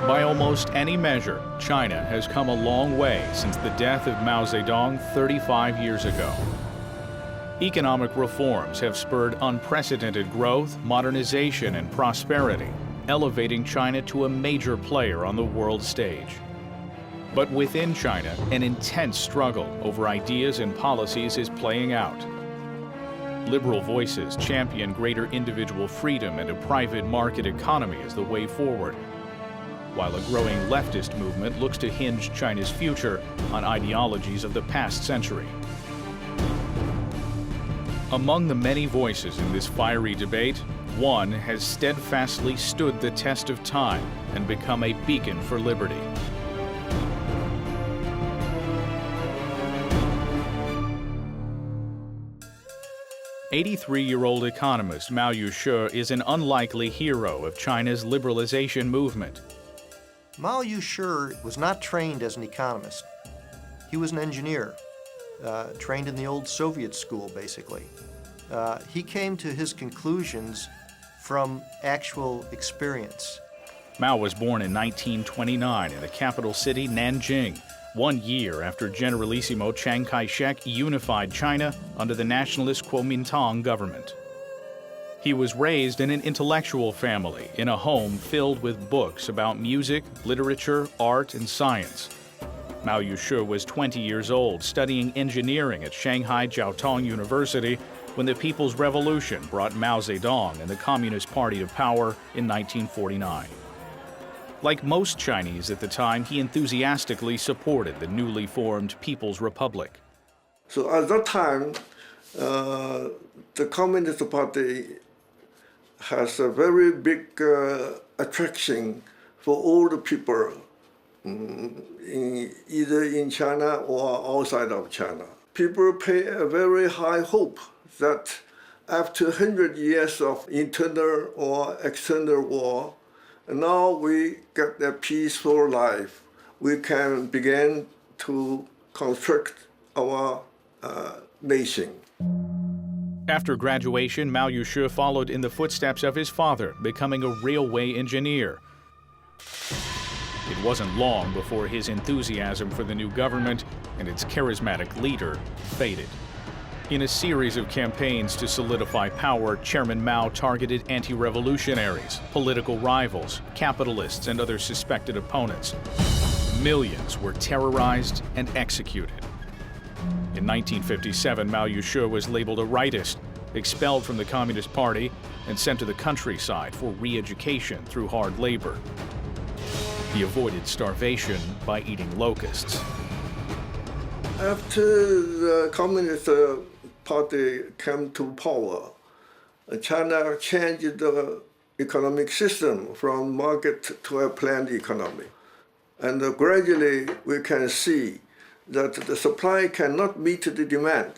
By almost any measure, China has come a long way since the death of Mao Zedong 35 years ago. Economic reforms have spurred unprecedented growth, modernization, and prosperity, elevating China to a major player on the world stage. But within China, an intense struggle over ideas and policies is playing out. Liberal voices champion greater individual freedom and a private market economy as the way forward, while a growing leftist movement looks to hinge China's future on ideologies of the past century. Among the many voices in this fiery debate, one has steadfastly stood the test of time and become a beacon for liberty. "83-year-old economist Mao Yushi is an unlikely hero of China's liberalization movement. Mao Yushi was not trained as an economist. He was an engineer, trained in the old Soviet school, basically. He came to his conclusions from actual experience. Mao was born in 1929 in the capital city, Nanjing, 1 year after Generalissimo Chiang Kai-shek unified China under the nationalist Kuomintang government. He was raised in an intellectual family in a home filled with books about music, literature, art, and science. Mao Yushi was 20 years old, studying engineering at Shanghai Jiaotong University when the People's Revolution brought Mao Zedong and the Communist Party to power in 1949. Like most Chinese at the time, he enthusiastically supported the newly formed People's Republic. So at that time, the Communist Party has a very big attraction for all the people, either in China or outside of China. People pay a very high hope that after 100 years of internal or external war, now we get a peaceful life. We can begin to construct our nation. After graduation, Mao Yushi followed in the footsteps of his father, becoming a railway engineer. It wasn't long before his enthusiasm for the new government and its charismatic leader faded. In a series of campaigns to solidify power, Chairman Mao targeted anti-revolutionaries, political rivals, capitalists, and other suspected opponents. Millions were terrorized and executed. In 1957, Mao Yushi was labeled a rightist, expelled from the Communist Party, and sent to the countryside for re-education through hard labor. He avoided starvation by eating locusts. After the Communist Party came to power, China changed the economic system from market to a planned economy. And gradually we can see that the supply cannot meet the demand.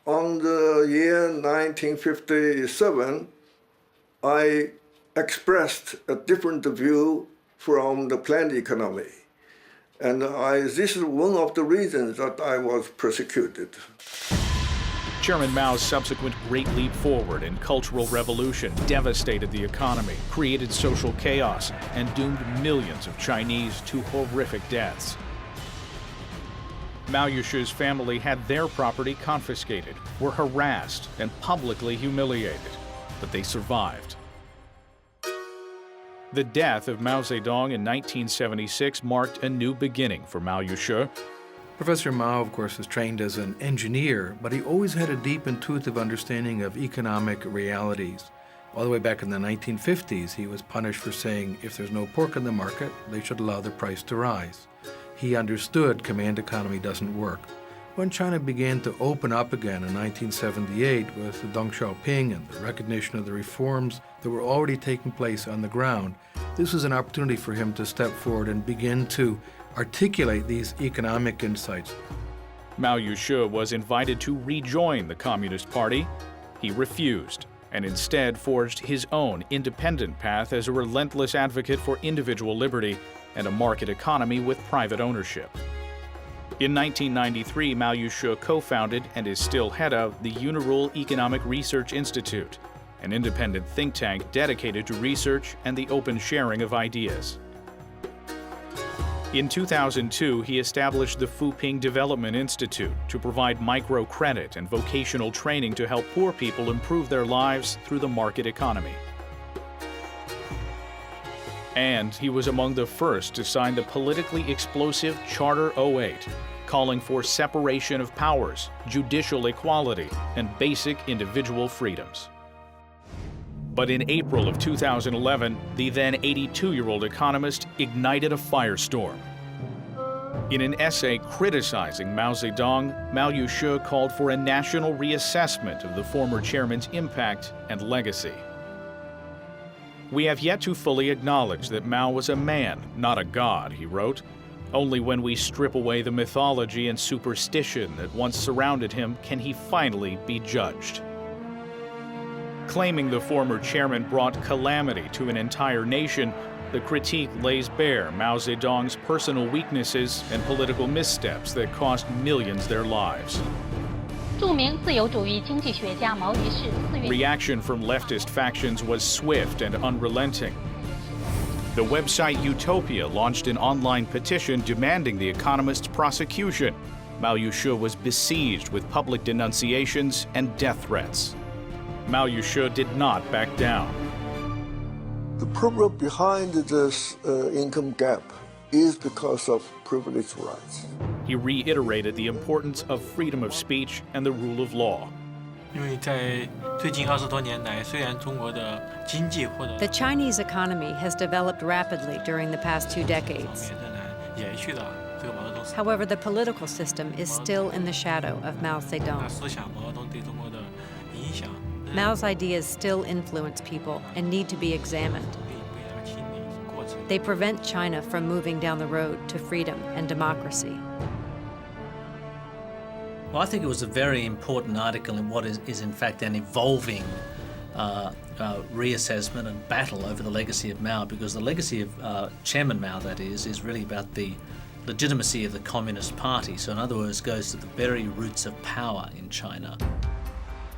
On the year 1957, I expressed a different view from the planned economy. And this is one of the reasons that I was persecuted. Chairman Mao's subsequent great leap forward in cultural revolution devastated the economy, created social chaos, and doomed millions of Chinese to horrific deaths. Mao Yushi's family had their property confiscated, were harassed, and publicly humiliated, but they survived. The death of Mao Zedong in 1976 marked a new beginning for Mao Yushi. Professor Mao, of course, was trained as an engineer, but he always had a deep intuitive understanding of economic realities. All the way back in the 1950s, he was punished for saying if there's no pork in the market, they should allow the price to rise. He understood command economy doesn't work. When China began to open up again in 1978 with Deng Xiaoping and the recognition of the reforms that were already taking place on the ground, this was an opportunity for him to step forward and begin to articulate these economic insights. Mao Yushi was invited to rejoin the Communist Party. He refused and instead forged his own independent path as a relentless advocate for individual liberty and a market economy with private ownership. In 1993, Mao Yushi co-founded and is still head of the Unirule Economic Research Institute, an independent think tank dedicated to research and the open sharing of ideas. In 2002, he established the Fuping Development Institute to provide microcredit and vocational training to help poor people improve their lives through the market economy. And he was among the first to sign the politically explosive Charter 08, calling for separation of powers, judicial equality, and basic individual freedoms. But in April of 2011, the then 82-year-old economist ignited a firestorm. In an essay criticizing Mao Zedong, Mao Yushi called for a national reassessment of the former chairman's impact and legacy. We have yet to fully acknowledge that Mao was a man, not a god, he wrote. Only when we strip away the mythology and superstition that once surrounded him can he finally be judged. Claiming the former chairman brought calamity to an entire nation, the critique lays bare Mao Zedong's personal weaknesses and political missteps that cost millions their lives. 著名自由主义经济学家毛于士4月 Reaction from leftist factions was swift and unrelenting. The website Utopia launched an online petition demanding the economist's prosecution. Mao Yushi was besieged with public denunciations and death threats. Mao Yushi did not back down. The problem behind this income gap is because of privileged rights. He reiterated the importance of freedom of speech and the rule of law. 因为在最近20多年来，虽然中国的经济或者 The Chinese economy has developed rapidly during the past 2 decades. 仍然延续了这个毛泽东思 However, the political system is still in the shadow of Mao 那 Zedong. 思想，毛泽东对中国的影响， Mao's ideas still influence people and need to be examined. 被他清理过程。 They prevent China from moving down the road to freedom and democracy. Well, I think it was a very important article in what is in fact an evolving reassessment and battle over the legacy of Mao, because the legacy of Chairman Mao, that is really about the legitimacy of the Communist Party. So in other words, goes to the very roots of power in China.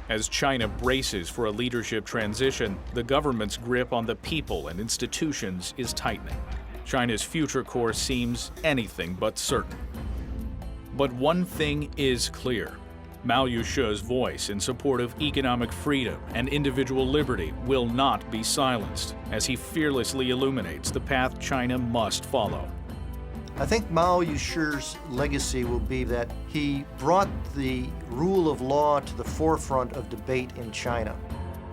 As China braces for a leadership transition, the government's grip on the people and institutions is tightening. China's future course seems anything but certain. But one thing is clear. Mao Yushi's voice in support of economic freedom and individual liberty will not be silenced as he fearlessly illuminates the path China must follow. I think Mao Yushi's legacy will be that he brought the rule of law to the forefront of debate in China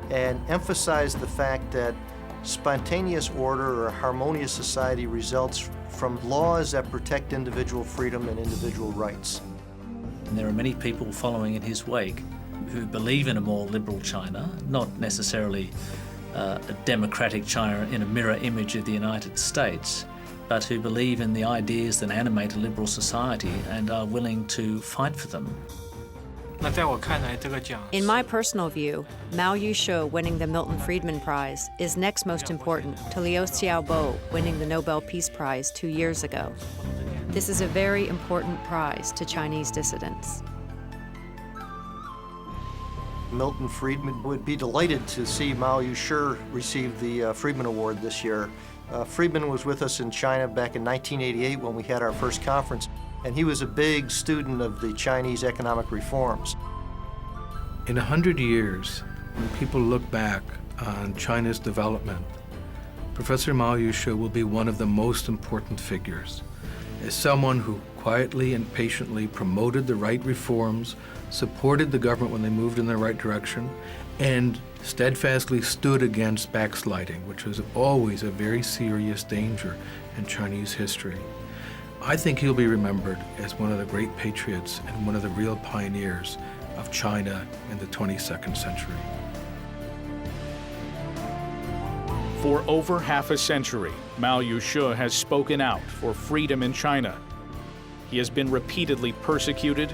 and emphasized the fact that spontaneous order or a harmonious society results from laws that protect individual freedom and individual rights. And there are many people following in his wake who believe in a more liberal China, not necessarily a democratic China in a mirror image of the United States, but who believe in the ideas that animate a liberal society and are willing to fight for them. 那在我看来，这个奖 In my personal view, Mao Yushi winning the Milton Friedman Prize is next most important to Liu Xiaobo winning the Nobel Peace Prize 2 years ago. This is a very important prize to Chinese dissidents. Milton Friedman would be delighted to see Mao Yushi receive the Friedman Award this year. Friedman was with us in China back in 1988 when we had our first conference, and he was a big student of the Chinese economic reforms. In 100 years, when people look back on China's development, Professor Mao Yushi will be one of the most important figures. As someone who quietly and patiently promoted the right reforms, supported the government when they moved in the right direction, and steadfastly stood against backsliding, which was always a very serious danger in Chinese history. I think he'll be remembered as one of the great patriots and one of the real pioneers of China in the 22nd century. For over half a century, Mao Yushi has spoken out for freedom in China. He has been repeatedly persecuted,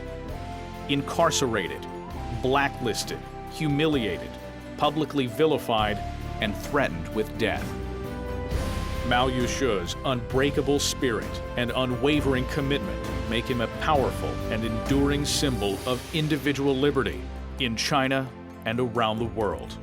incarcerated, blacklisted, humiliated, publicly vilified, and threatened with death. Mao Yushi's unbreakable spirit and unwavering commitment make him a powerful and enduring symbol of individual liberty in China and around the world.